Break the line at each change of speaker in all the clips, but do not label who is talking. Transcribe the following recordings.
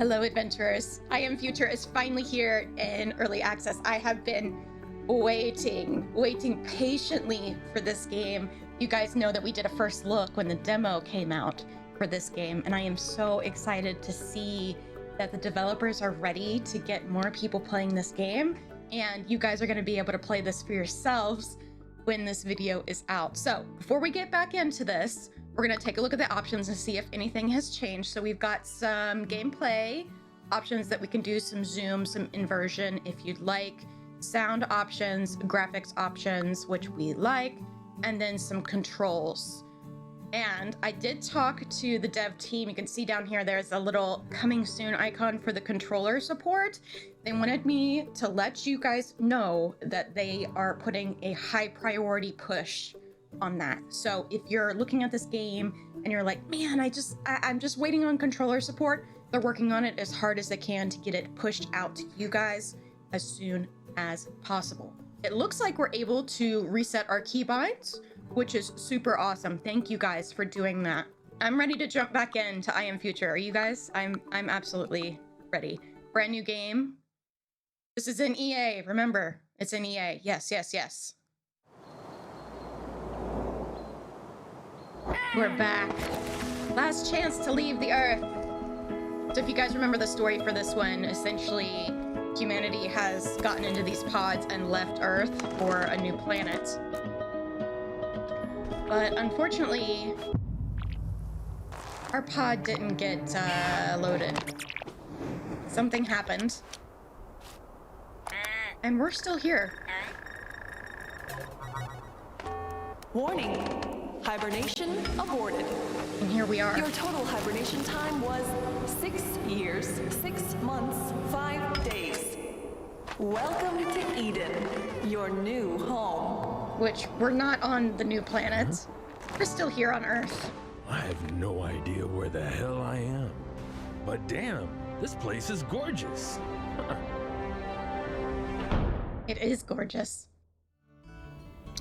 Hello, adventurers. I Am Future is finally here in early access. I have been waiting patiently for this game. You guys know that we did a first look when the demo came out for this game, and I am so excited to see that the developers are ready to get more people playing this game, and you guys are going to be able to play this for yourselves when this video is out. So before we get back into this, we're going to take a look at the options and see if anything has changed. So we've got some gameplay options that we can do, some zoom, some inversion if you'd like, sound options, graphics options, which we like, and then some controls. And I did talk to the dev team. You can see down here, there's a little coming soon icon for the controller support. They wanted me to let you guys know that they are putting a high priority push on that. So if you're looking at this game and you're like, man, I'm just waiting on controller support, they're working on it as hard as they can to get it pushed out to you guys as soon as possible. It looks like we're able to reset our keybinds, which is super awesome. Thank you guys for doing that. I'm ready to jump back into I Am Future. Are you guys? I'm absolutely ready. Brand new game. This is in EA. Remember, it's in EA. Yes, yes, yes. We're back. Last chance to leave the Earth. So if you guys remember the story for this one, essentially humanity has gotten into these pods and left Earth for a new planet. But unfortunately, our pod didn't get loaded. Something happened. And we're still here.
Warning. Hibernation aborted.
And here we are.
Your total hibernation time was 6 years, 6 months, 5 days. Welcome to Eden, your new home.
Which we're not on the new planet. We're still here on Earth.
I have no idea where the hell I am. But damn, this place is gorgeous.
It is gorgeous.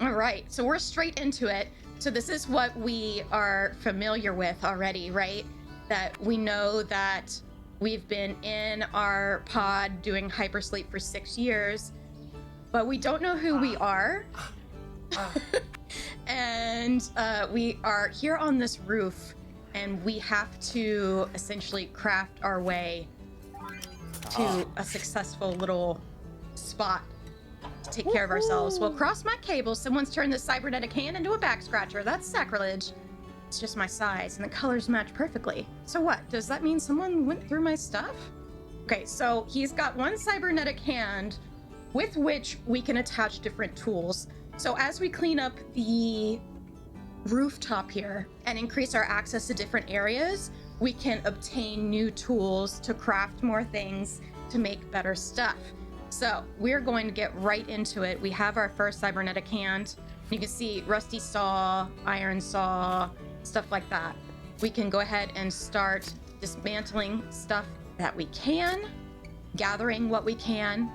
All right, so we're straight into it. So this is what we are familiar with already, right? That we know that we've been in our pod doing hypersleep for 6 years, but we don't know who we are. And we are here on this roof, and we have to essentially craft our way to a successful little spot to take care of ourselves. Well, cross my cables. Someone's turned this cybernetic hand into a back scratcher. That's sacrilege. It's just my size, and the colors match perfectly. So what? Does that mean someone went through my stuff? Okay, so he's got one cybernetic hand with which we can attach different tools. So as we clean up the rooftop here and increase our access to different areas, we can obtain new tools to craft more things to make better stuff. So we're going to get right into it. We have our first cybernetic hand. You can see rusty saw, iron saw, stuff like that. We can go ahead and start dismantling stuff that we can, gathering what we can,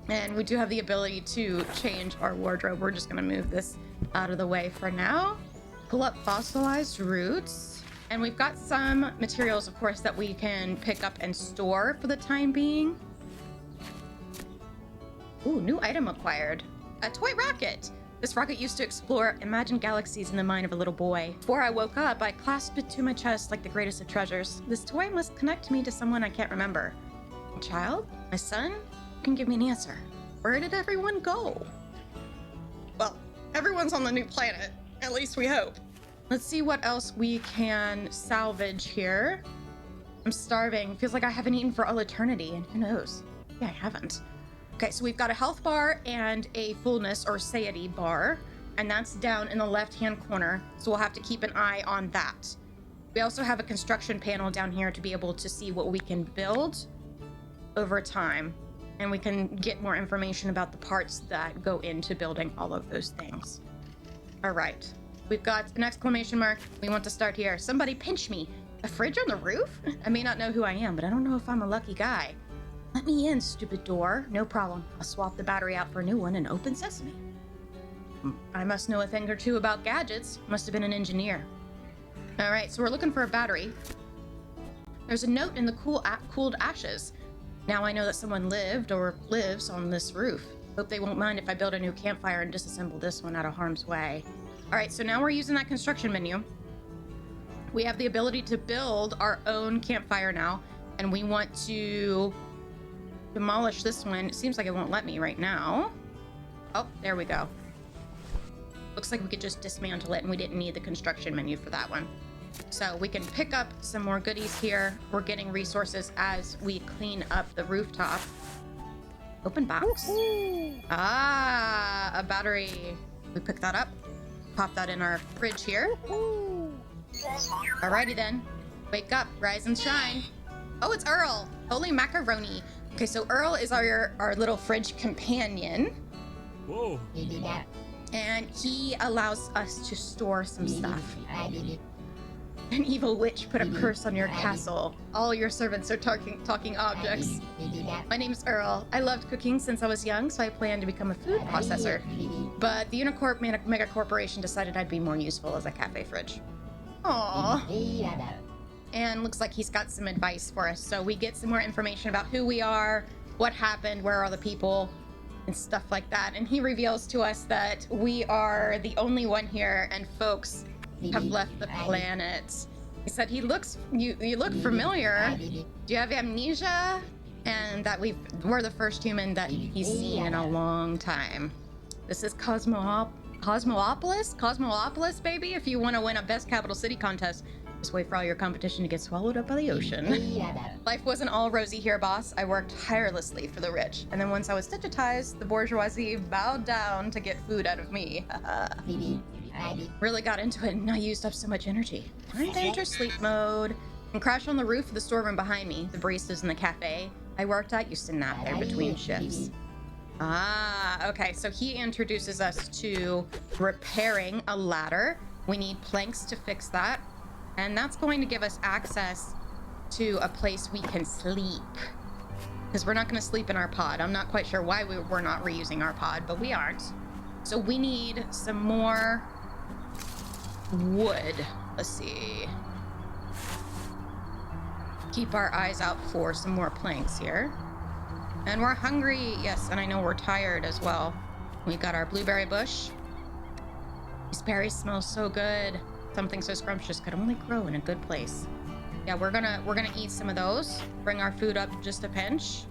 and we do have the ability to change our wardrobe. We're just gonna move this out of the way for now. Pull up fossilized roots, and we've got some materials, of course, that we can pick up and store for the time being. Ooh, new item acquired. A toy rocket. This rocket used to explore imagined galaxies in the mind of a little boy. Before I woke up, I clasped it to my chest like the greatest of treasures. This toy must connect me to someone I can't remember. A child? My son? You can give me an answer. Where did everyone go? Well, everyone's on the new planet. At least we hope. Let's see what else we can salvage here. I'm starving. Feels like I haven't eaten for all eternity, and who knows? Yeah, I haven't. Okay, so we've got a health bar and a fullness or satiety bar, and that's down in the left-hand corner, so we'll have to keep an eye on that. We also have a construction panel down here to be able to see what we can build over time, and we can get more information about the parts that go into building all of those things. All right, we've got an exclamation mark. We want to start here. Somebody pinch me. A fridge on the roof? I may not know who I am, but I don't know if I'm a lucky guy. Let me in, stupid door. No problem. I'll swap the battery out for a new one and open sesame. I must know a thing or two about gadgets. Must have been an engineer. All right, so we're looking for a battery. There's a note in the cooled ashes. Now I know that someone lived or lives on this roof. Hope they won't mind if I build a new campfire and disassemble this one out of harm's way. All right, so now we're using that construction menu. We have the ability to build our own campfire now, and we want to demolish this one. It seems like it won't let me right now. Oh, there we go. Looks like we could just dismantle it, and we didn't need the construction menu for that one. So we can pick up some more goodies here. We're getting resources as we clean up the rooftop. Open box. Ah, a battery. We pick that up. Pop that in our fridge here. Alrighty then. Wake up, rise and shine. Oh, it's Earl. Holy macaroni. Okay, so Earl is our little fridge companion.
Whoa.
And he allows us to store some stuff. An evil witch put a curse on your castle. All your servants are talking objects. My name's Earl. I loved cooking since I was young, so I planned to become a food processor. But the Unicorp mega corporation decided I'd be more useful as a cafe fridge. Aww. And looks like he's got some advice for us. So we get some more information about who we are, what happened, where are the people, and stuff like that. And he reveals to us that we are the only one here, and folks have left the planet. He said you look familiar. Do you have amnesia? And that we're the first human that he's seen in a long time. This is Cosmopolis, baby. If you want to win a best capital city contest, just wait for all your competition to get swallowed up by the ocean. Life wasn't all rosy here, boss. I worked tirelessly for the rich, and then once I was digitized, the bourgeoisie bowed down to get food out of me. Really got into it, and I used up so much energy. Time to enter sleep mode and crash on the roof of the storeroom behind me. The baristas in the cafe I worked at used to nap there between shifts. Ah, okay. So he introduces us to repairing a ladder. We need planks to fix that, and that's going to give us access to a place we can sleep. Because we're not going to sleep in our pod. I'm not quite sure why we're not reusing our pod, but we aren't. So we need some more wood. Let's see. Keep our eyes out for some more planks here. And we're hungry. Yes, and I know we're tired as well. We got our blueberry bush. These berries smell so good. Something so scrumptious could only grow in a good place. Yeah, we're gonna eat some of those. Bring our food up just a pinch.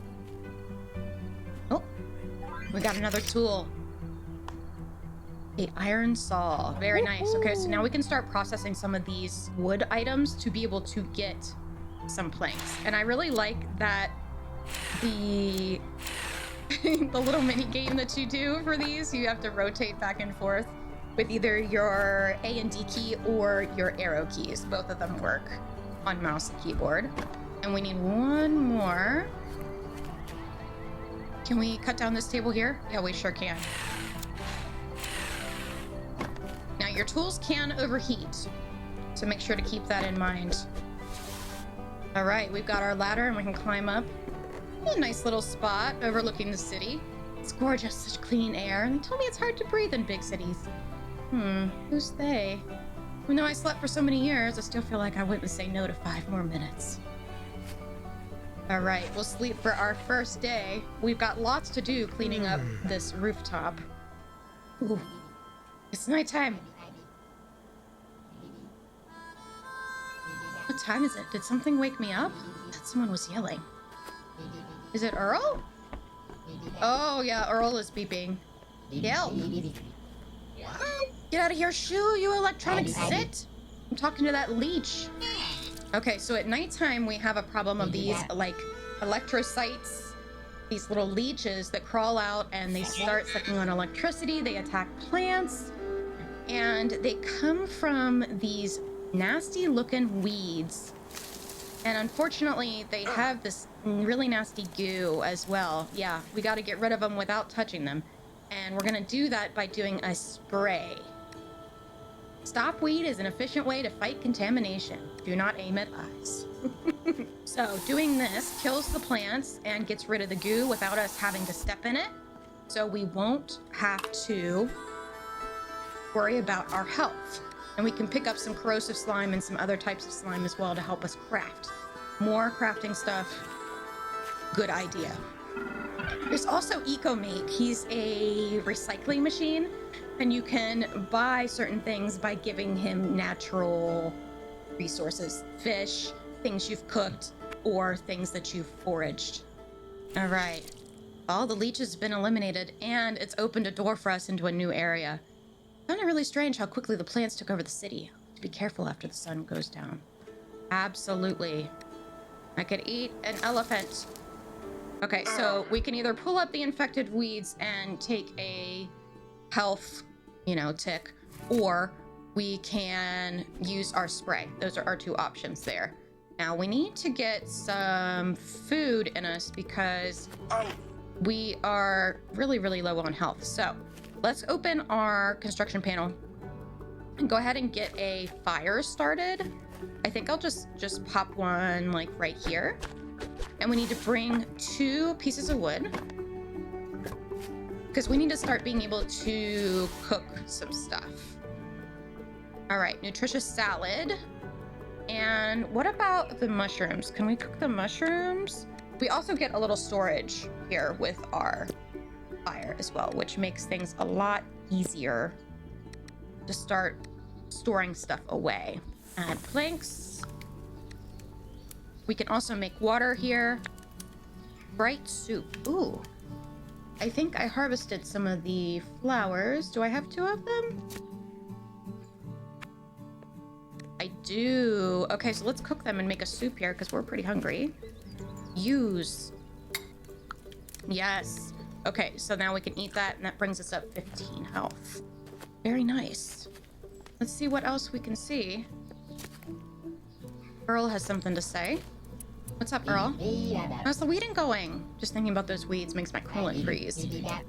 Oh, we got another tool. The iron saw. Very nice. Okay, so now we can start processing some of these wood items to be able to get some planks. And I really like that the little mini game that you do for these, you have to rotate back and forth with either your A and D key or your arrow keys. Both of them work on mouse and keyboard. And we need one more. Can we cut down this table here? Yeah, we sure can. Now your tools can overheat, so make sure to keep that in mind. All right, we've got our ladder and we can climb up. A nice little spot overlooking the city. It's gorgeous, such clean air, and they tell me it's hard to breathe in big cities. Who's they? Even though I slept for so many years, I still feel like I wouldn't say no to 5 more minutes. All right, we'll sleep for our first day. We've got lots to do cleaning up this rooftop. Ooh, it's nighttime. What time is it? Did something wake me up? I thought someone was yelling. Is it Earl? Oh yeah, Earl is beeping. Help! Get out of here, shoo, you electronic sit! I'm talking to that leech. Okay, so at nighttime we have a problem of these like electrocytes, these little leeches that crawl out and they start sucking on electricity. They attack plants, and they come from these nasty looking weeds. And unfortunately, they have this really nasty goo as well. Yeah, we got to get rid of them without touching them. And we're going to do that by doing a spray. Stop weed is an efficient way to fight contamination. Do not aim at eyes. So doing this kills the plants and gets rid of the goo without us having to step in it. So we won't have to worry about our health. And we can pick up some corrosive slime and some other types of slime as well to help us craft. More crafting stuff. Good idea. There's also EcoMake. He's a recycling machine, and you can buy certain things by giving him natural resources. Fish, things you've cooked, or things that you've foraged. All right. All the leeches have been eliminated, and it's opened a door for us into a new area. Kind of really strange how quickly the plants took over the city. To be careful after the sun goes down. Absolutely. I could eat an elephant. Okay, so we can either pull up the infected weeds and take a health, tick, or we can use our spray. Those are our two options there. Now we need to get some food in us because we are really, really low on health. So let's open our construction panel and go ahead and get a fire started. I think I'll just pop one like right here. And we need to bring 2 pieces of wood because we need to start being able to cook some stuff. All right, nutritious salad. And what about the mushrooms? Can we cook the mushrooms? We also get a little storage here with our fire as well, which makes things a lot easier to start storing stuff away. Add planks. We can also make water here. Bright soup. Ooh. I think I harvested some of the flowers. Do I have 2 of them? I do. Okay, so let's cook them and make a soup here because we're pretty hungry. Use. Yes. Okay, so now we can eat that, and that brings us up 15 health. Very nice. Let's see what else we can see. Earl has something to say. What's up, Earl? How's the weeding going? Just thinking about those weeds makes my coolant freeze.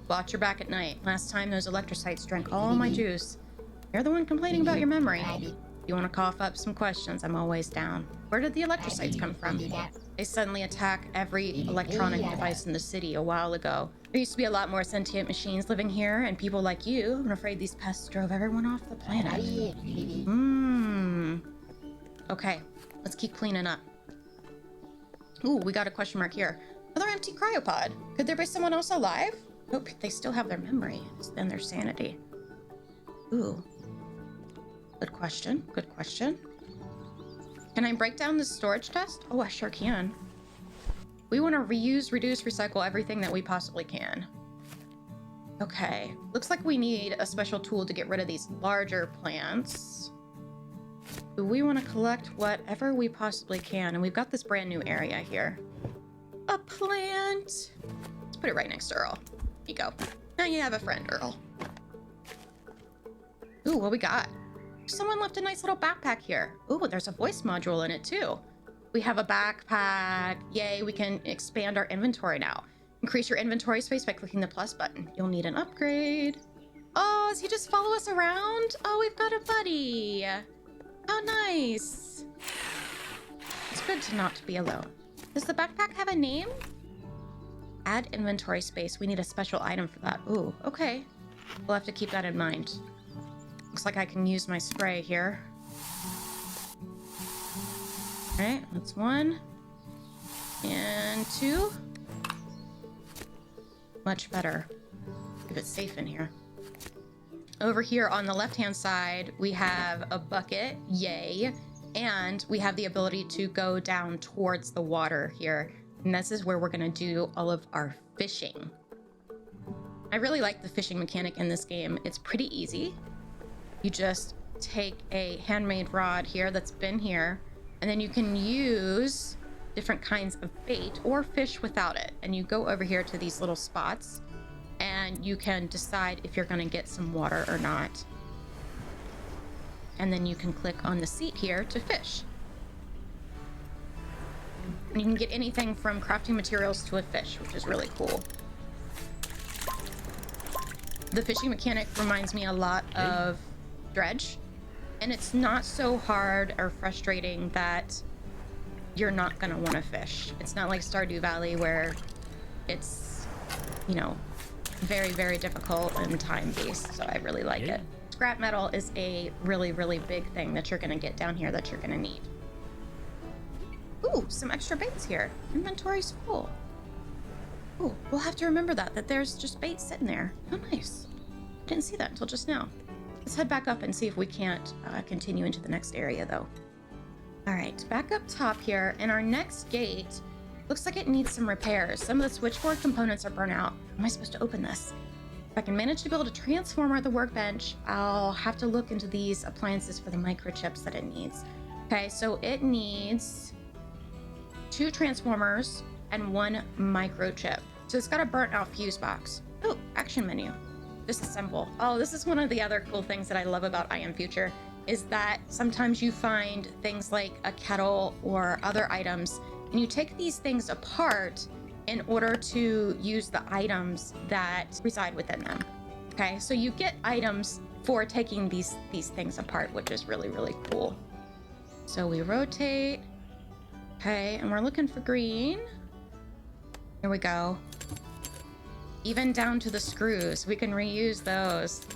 Watch your back at night. Last time those electrocytes drank all my juice. You're the one complaining about your memory. You want to cough up some questions, I'm always down. Where did the electrocytes come from? They suddenly attack every electronic device in the city a while ago. There used to be a lot more sentient machines living here, and people like you. I'm afraid these pests drove everyone off the planet. Okay, let's keep cleaning up. Ooh, we got a question mark here. Another empty cryopod. Could there be someone else alive? Hope they still have their memory and their sanity. Ooh. Good question. Good question. Can I break down this storage chest? Oh, I sure can. We want to reuse, reduce, recycle everything that we possibly can. Okay. Looks like we need a special tool to get rid of these larger plants. We want to collect whatever we possibly can, and we've got this brand new area here. A plant. Let's put it right next to Earl. Here you go. Now you have a friend, Earl. Ooh, what we got? Someone left a nice little backpack here. Ooh, there's a voice module in it too. We have a backpack. Yay, we can expand our inventory now. Increase your inventory space by clicking the plus button. You'll need an upgrade. Oh, does he just follow us around? Oh, we've got a buddy. How nice. It's good to not be alone. Does the backpack have a name? Add inventory space. We need a special item for that. Ooh, okay. We'll have to keep that in mind. Looks like I can use my spray here. All right, that's 1. And 2. Much better. If it's safe in here. Over here on the left-hand side, we have a bucket, yay, and we have the ability to go down towards the water here. And this is where we're gonna do all of our fishing. I really like the fishing mechanic in this game. It's pretty easy. You just take a handmade rod here that's been here, and then you can use different kinds of bait or fish without it. And you go over here to these little spots, and you can decide if you're going to get some water or not. And then you can click on the seat here to fish. And you can get anything from crafting materials to a fish, which is really cool. The fishing mechanic reminds me a lot of Dredge, and it's not so hard or frustrating that you're not going to want to fish. It's not like Stardew Valley where it's, very, very difficult and time-based, so I really like it. Scrap metal is a really, really big thing that you're going to get down here that you're going to need. Ooh, some extra baits here. Inventory's full. Ooh, we'll have to remember that there's just bait sitting there. Oh, nice. Didn't see that until just now. Let's head back up and see if we can't continue into the next area, though. All right, back up top here, and our next gate looks like it needs some repairs. Some of the switchboard components are burnt out. Am I supposed to open this? If I can manage to build a transformer at the workbench, I'll have to look into these appliances for the microchips that it needs. Okay, so it needs 2 transformers and 1 microchip. So it's got a burnt out fuse box. Oh, action menu. Disassemble. Oh, this is one of the other cool things that I love about I Am Future, is that sometimes you find things like a kettle or other items, and you take these things apart in order to use the items that reside within them. Okay, so you get items for taking these things apart, which is really, really cool. So we rotate. Okay, and we're looking for green. Here we go. Even down to the screws, we can reuse those.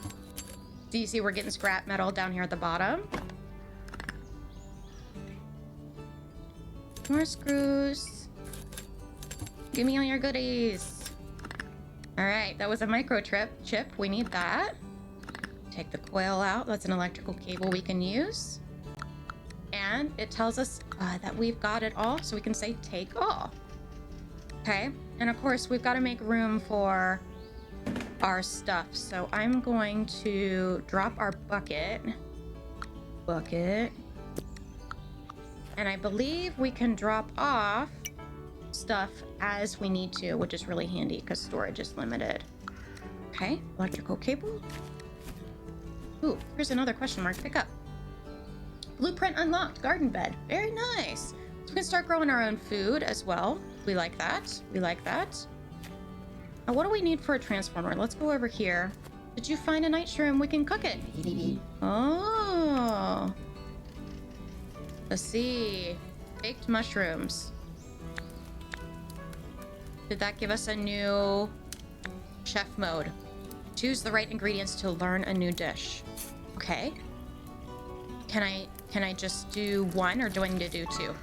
Do you see we're getting scrap metal down here at the bottom? More screws. Give me all your goodies. All right, that was a microchip chip. We need that. Take the coil out. That's an electrical cable we can use. And it tells us that we've got it all, so we can say take all. Okay, and of course we've got to make room for our stuff. So I'm going to drop our bucket. And I believe we can drop off stuff as we need to, which is really handy because storage is limited. Okay, electrical cable. Ooh, here's another question mark. Pick up. Blueprint unlocked. Garden bed. Very nice. So we can start growing our own food as well. We like that. We like that. Now, what do we need for a transformer? Let's go over here. Did you find a night shroom? We can cook it. Oh. Let's see. Baked mushrooms. Did that give us a new chef mode? Choose the right ingredients to learn a new dish. Okay. Can I just do 1 or do I need to do 2?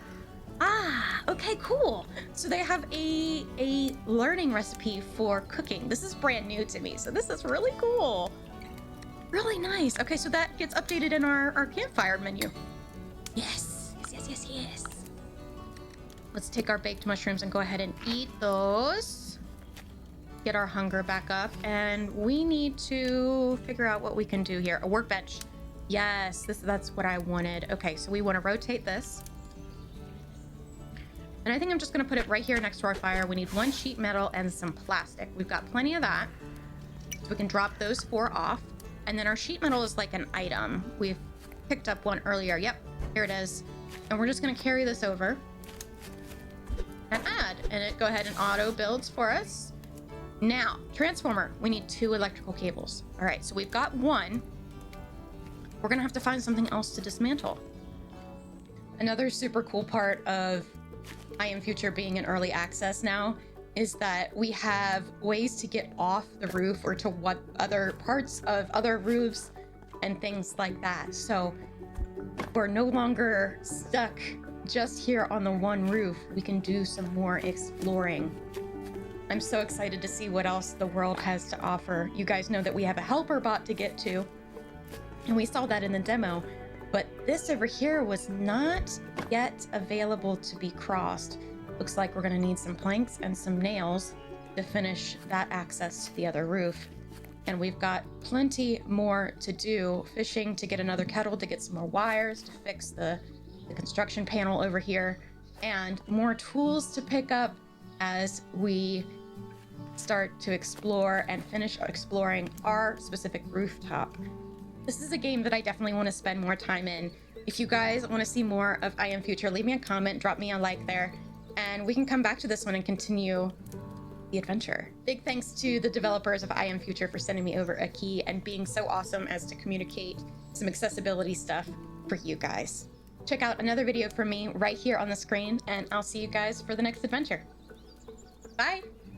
Ah, okay, cool. So they have a learning recipe for cooking. This is brand new to me, so this is really cool. Really nice. Okay, so that gets updated in our campfire menu. Yes. Let's take our baked mushrooms and go ahead and eat those. Get our hunger back up, and we need to figure out what we can do here. A workbench. Yes, that's what I wanted. Okay, so we want to rotate this. And I think I'm just going to put it right here next to our fire. We need 1 sheet metal and some plastic. We've got plenty of that. So we can drop those 4 off. And then our sheet metal is like an item. We've picked up one earlier. Yep, here it is. And we're just going to carry this over and add. And it go ahead and auto builds for us. Now, transformer. We need 2 electrical cables. All right, so we've got 1. We're going to have to find something else to dismantle. Another super cool part of I Am Future being in early access now is that we have ways to get off the roof or to what other parts of other roofs and things like that. So we're no longer stuck just here on the one roof. We can do some more exploring. I'm so excited to see what else the world has to offer. You guys know that we have a helper bot to get to, and we saw that in the demo. But this over here was not yet available to be crossed. Looks like we're gonna need some planks and some nails to finish that access to the other roof. And we've got plenty more to do. Fishing to get another kettle, to get some more wires, to fix the construction panel over here, and more tools to pick up as we start to explore and finish exploring our specific rooftop. This is a game that I definitely want to spend more time in. If you guys want to see more of I Am Future, leave me a comment, drop me a like there, and we can come back to this one and continue the adventure. Big thanks to the developers of I Am Future for sending me over a key and being so awesome as to communicate some accessibility stuff for you guys. Check out another video from me right here on the screen, and I'll see you guys for the next adventure. Bye!